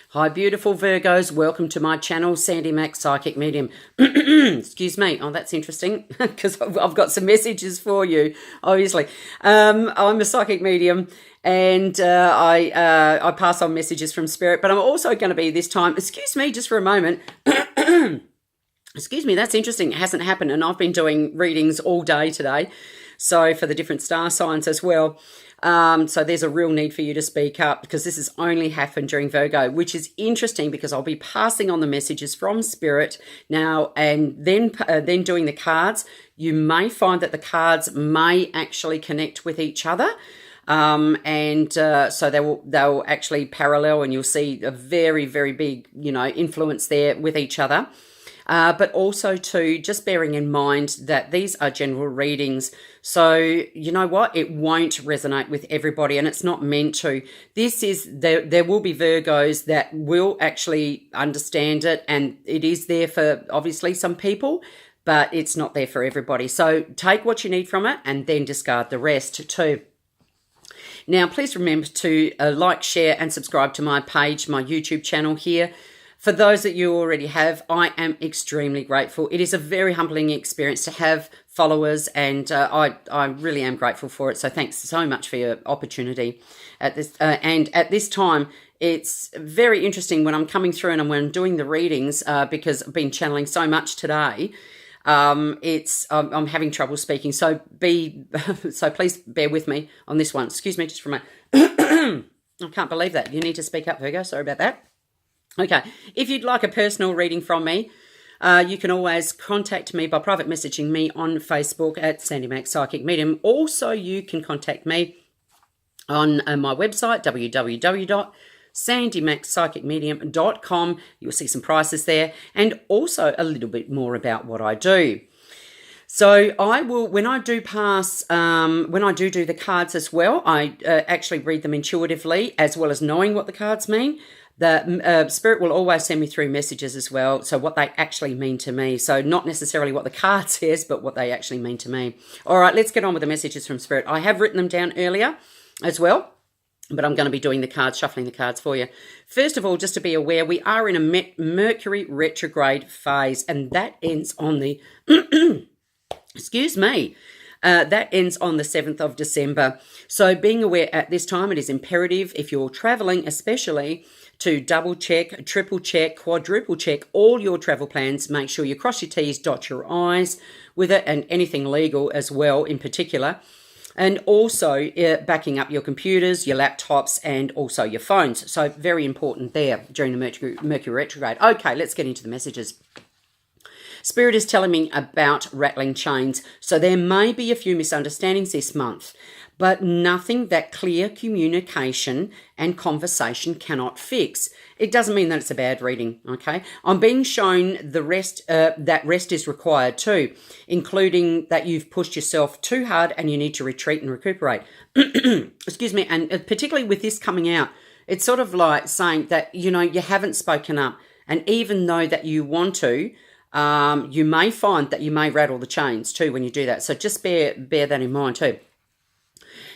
Hi, beautiful Virgos. Welcome to my channel, Sandy Mac Psychic Medium. Excuse me. Oh, that's interesting because I've got some messages for you, obviously. I'm a psychic medium and I pass on messages from spirit, but I'm also going to be this time, excuse me, just for a moment. Excuse me, that's interesting. It hasn't happened, and I've been doing readings all day today. So for the different star signs as well. So there's a real need for you to speak up because this has only happened during Virgo, which is interesting because I'll be passing on the messages from Spirit now and then doing the cards. You may find that the cards may actually connect with each other. So they'll actually parallel, and you'll see a very, very big, influence there with each other. But also too, just bearing in mind that these are general readings. So you know what? It won't resonate with everybody, and it's not meant to. There will be Virgos that will actually understand it, and it is there for obviously some people, but it's not there for everybody. So take what you need from it and then discard the rest too. Now, please remember to like, share and subscribe to my page, my YouTube channel here. For those that you already have, I am extremely grateful. It is a very humbling experience to have followers, and I really am grateful for it. So thanks so much for your opportunity at this. And at this time, it's very interesting when I'm coming through and when I'm doing the readings because I've been channeling so much today. I'm having trouble speaking. So please bear with me on this one. Excuse me just for a moment. I can't believe that. You need to speak up, Virgo. Sorry about that. Okay, if you'd like a personal reading from me, you can always contact me by private messaging me on Facebook at Sandy Mac Psychic Medium. Also, you can contact me on my website, www.sandymac.psychicmedium.com. You'll see some prices there and also a little bit more about what I do. So I will, when I do the cards as well, I actually read them intuitively as well as knowing what the cards mean. The Spirit will always send me through messages as well, so what they actually mean to me. So not necessarily what the card says, but what they actually mean to me. All right, let's get on with the messages from Spirit. I have written them down earlier as well, but I'm going to be doing the cards, shuffling the cards for you. First of all, just to be aware, we are in a Mercury retrograde phase, and that ends on the... excuse me. That ends on the 7th of December. So being aware at this time, it is imperative, if you're traveling especially, to double check, triple check, quadruple check all your travel plans. Make sure you cross your T's, dot your I's with it, and anything legal as well in particular. And also backing up your computers, your laptops, and also your phones. So very important there during the Mercury retrograde. Okay, let's get into the messages. Spirit is telling me about rattling chains. So there may be a few misunderstandings this month, but nothing that clear communication and conversation cannot fix. It doesn't mean that it's a bad reading, okay? I'm being shown the rest, that rest is required too, including that you've pushed yourself too hard and you need to retreat and recuperate. Excuse me, and particularly with this coming out, it's sort of like saying that, you haven't spoken up, and even though that you want to, you may find that you may rattle the chains too when you do that. So just bear that in mind too.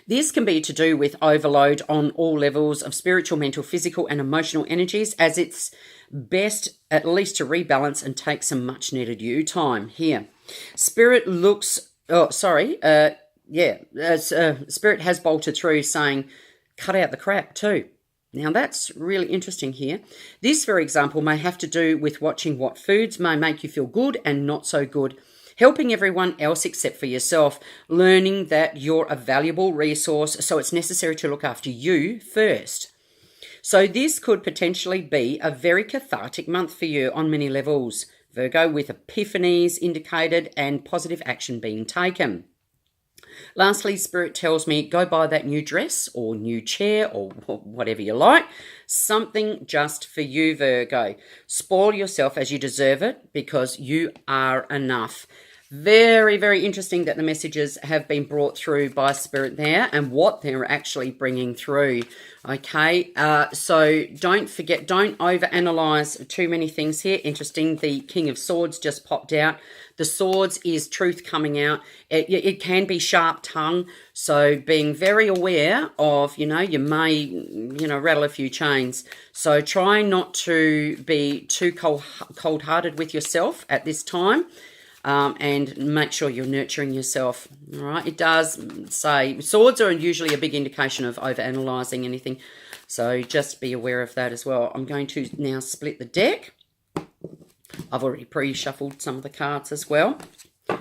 This can be to do with overload on all levels of spiritual, mental, physical, and emotional energies, as it's best at least to rebalance and take some much needed you time here. Spirit looks, Spirit has bolted through saying, cut out the crap too. Now, that's really interesting here. This, for example, may have to do with watching what foods may make you feel good and not so good, helping everyone else except for yourself, learning that you're a valuable resource, so it's necessary to look after you first. So this could potentially be a very cathartic month for you on many levels, Virgo, with epiphanies indicated and positive action being taken. Lastly, Spirit tells me, go buy that new dress or new chair or whatever you like. Something just for you, Virgo. Spoil yourself as you deserve it because you are enough. Very, very interesting that the messages have been brought through by Spirit there and what they're actually bringing through. Okay, so don't forget, don't overanalyze too many things here. Interesting, the King of Swords just popped out. The Swords is truth coming out. It can be sharp tongue, so being very aware of, you may, rattle a few chains. So try not to be too cold-hearted with yourself at this time. And make sure you're nurturing yourself. All right. It does say swords are usually a big indication of overanalyzing anything. So just be aware of that as well. I'm going to now split the deck. I've already pre-shuffled some of the cards as well.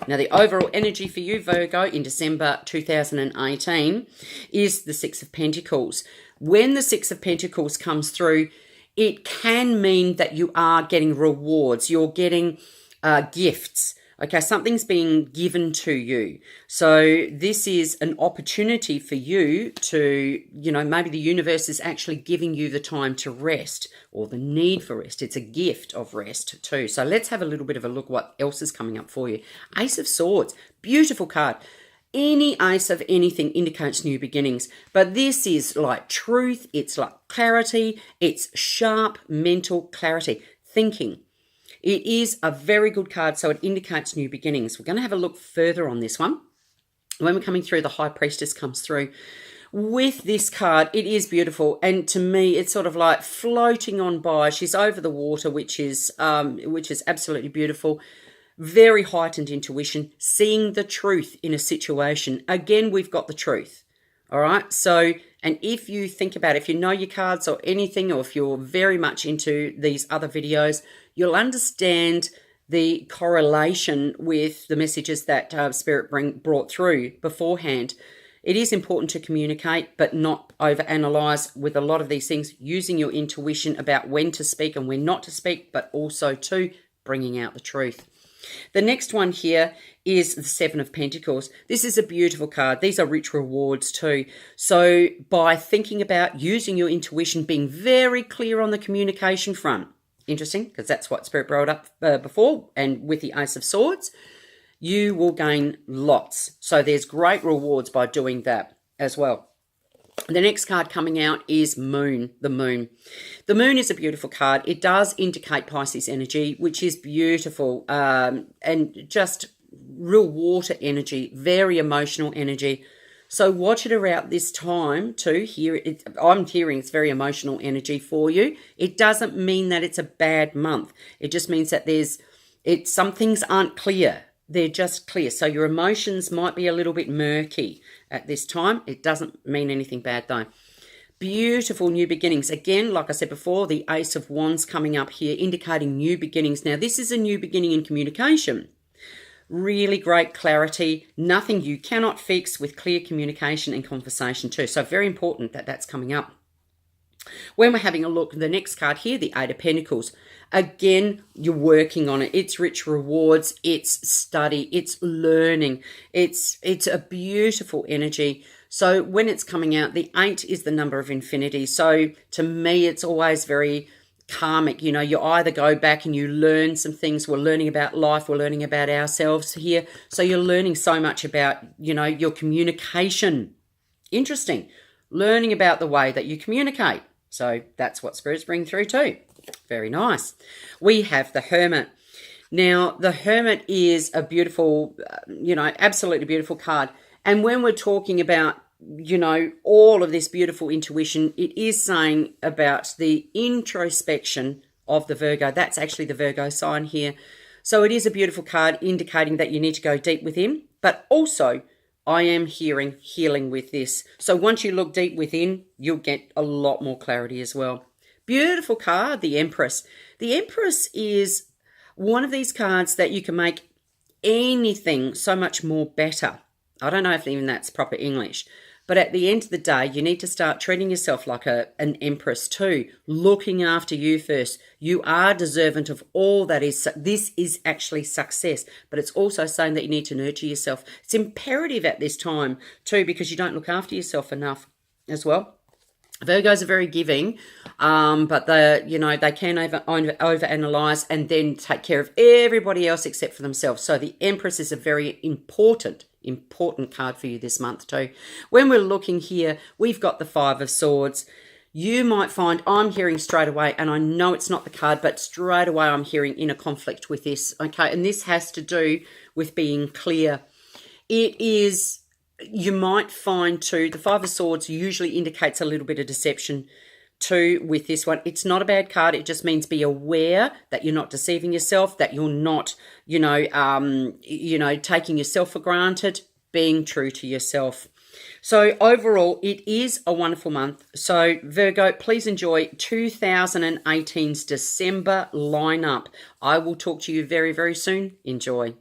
Now, the overall energy for you, Virgo, in December 2018 is the Six of Pentacles. When the Six of Pentacles comes through, it can mean that you are getting rewards. You're getting gifts. Okay, something's being given to you. So this is an opportunity for you to, maybe the universe is actually giving you the time to rest or the need for rest. It's a gift of rest too. So let's have a little bit of a look what else is coming up for you. Ace of Swords, beautiful card. Any ace of anything indicates new beginnings, but this is like truth. It's like clarity. It's sharp mental clarity, thinking. It is a very good card, so it indicates new beginnings. We're going to have a look further on this one. When we're coming through, the High Priestess comes through. With this card, it is beautiful, and to me, it's sort of like floating on by. She's over the water, which is absolutely beautiful. Very heightened intuition, seeing the truth in a situation. Again, we've got the truth. All right, so, and if you think about it, if you know your cards or anything, or if you're very much into these other videos, you'll understand the correlation with the messages that Spirit brought through beforehand. It is important to communicate, but not overanalyze with a lot of these things, using your intuition about when to speak and when not to speak, but also to bringing out the truth. The next one here is the Seven of Pentacles. This is a beautiful card. These are rich rewards too. So by thinking about using your intuition, being very clear on the communication front, interesting, because that's what Spirit brought up before, and with the Ace of Swords, you will gain lots. So there's great rewards by doing that as well. The next card coming out is Moon, the Moon. The Moon is a beautiful card. It does indicate Pisces energy, which is beautiful, and just real water energy, very emotional energy. So watch it around this time too. I'm hearing it's very emotional energy for you. It doesn't mean that it's a bad month. It just means that some things aren't clear. They're just clear. So your emotions might be a little bit murky at this time. It doesn't mean anything bad though. Beautiful new beginnings. Again, like I said before, the Ace of Wands coming up here, indicating new beginnings. Now, this is a new beginning in communication. Really great clarity. Nothing you cannot fix, with clear communication and conversation too. So very important that that's coming up. When we're having a look at the next card here, the Eight of Pentacles. Again, you're working on it. It's rich rewards. It's study. It's learning. It's a beautiful energy. So when it's coming out, the 8 is the number of infinity. So to me, it's always very karmic. You either go back and you learn some things. We're learning about life. We're learning about ourselves here. So you're learning so much about, your communication. Interesting. Learning about the way that you communicate. So that's what Spirit's bringing through too. Very nice. We have the Hermit. Now, the Hermit is a beautiful, absolutely beautiful card. And when we're talking about, all of this beautiful intuition, it is saying about the introspection of the Virgo. That's actually the Virgo sign here. So it is a beautiful card indicating that you need to go deep within, but also I am hearing healing with this. So once you look deep within, you'll get a lot more clarity as well. Beautiful card, the Empress. The Empress is one of these cards that you can make anything so much more better. I don't know if even that's proper English. But at the end of the day, you need to start treating yourself like an empress too, looking after you first. You are deserving of all that is. This is actually success, but it's also saying that you need to nurture yourself. It's imperative at this time too, because you don't look after yourself enough as well. Virgos are very giving. but they can overanalyze and then take care of everybody else except for themselves. So the Empress is a very important card for you this month too. When we're looking here, we've got the Five of Swords. You might find I'm hearing straight away, and I know it's not the card, but straight away I'm hearing inner conflict with this, okay? And this has to do with being clear. It is, you might find too, the Five of Swords usually indicates a little bit of deception too with this one. It's not a bad card. It just means be aware that you're not deceiving yourself, that you're not, taking yourself for granted, being true to yourself. So overall, it is a wonderful month. So Virgo, please enjoy 2018's December lineup. I will talk to you very, very soon. Enjoy.